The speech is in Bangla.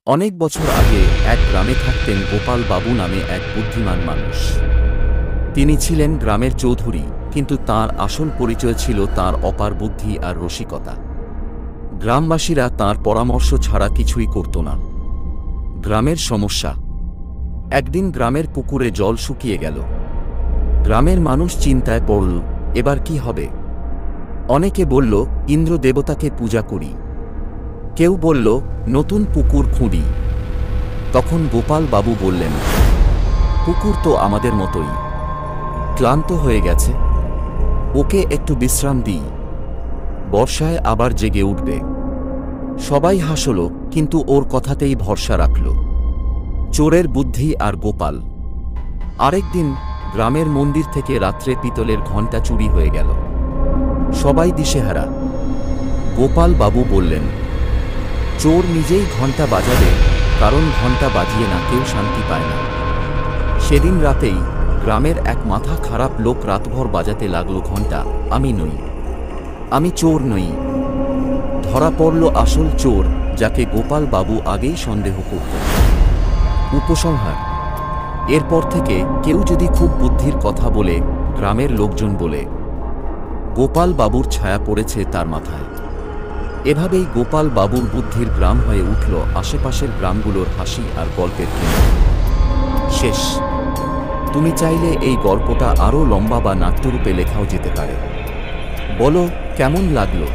অনেক বছর আগে এক গ্রামে থাকতেন গোপাল বাবু নামে এক বুদ্ধিমান মানুষ। তিনি ছিলেন গ্রামের চৌধুরী, কিন্তু তাঁর আসল পরিচয় ছিল তাঁর অপার বুদ্ধি আর রসিকতা। গ্রামবাসীরা তাঁর পরামর্শ ছাড়া কিছুই করত না। গ্রামের সমস্যা। একদিন গ্রামের পুকুরে জল শুকিয়ে গেল। গ্রামের মানুষ চিন্তায় পড়ল, এবার কি হবে? অনেকে বলল, ইন্দ্র দেবতাকে পূজা করি। কেউ বলল, নতুন পুকুর খুঁড়ি। তখন গোপাল বাবু বললেন, পুকুর তো আমাদের মতোই, ক্লান্ত হয়ে গেছে, ওকে একটু বিশ্রাম দিই, বর্ষায় আবার জেগে উঠবে। সবাই হাসল, কিন্তু ওর কথাতেই ভরসা রাখল। চোরের বুদ্ধি আর গোপাল। আরেকদিন গ্রামের মন্দির থেকে রাত্রে পিতলের ঘণ্টা চুরি হয়ে গেল। সবাই দিশেহারা। গোপাল বাবু বললেন, চোর নিজেই ঘণ্টা বাজাবে, কারণ ঘণ্টা বাজিয়ে না কেউ শান্তি পায় না। সেদিন রাতেই গ্রামের এক মাথা খারাপ লোক রাতভর বাজাতে লাগলো ঘণ্টা, আমি নই, আমি চোর নই। ধরা পড়ল আসল চোর, যাকে গোপাল বাবু আগেই সন্দেহ করতেন। উপসংহার: এরপর থেকে কেউ যদি খুব বুদ্ধির কথা বলে, গ্রামের লোকজন বলে, গোপাল বাবুর ছায়া পড়েছে তার মাথায়। এভাবেই গোপাল বাবুর বুদ্ধির গ্রাম হয়ে উঠল আশেপাশের গ্রামগুলোর হাসি আর গল্পের কেন্দ্র। শেষ। তুমি চাইলে এই গল্পটা আরও লম্বা বা নাট্যরূপে লেখাও যেতে পারে। বলো কেমন লাগলো?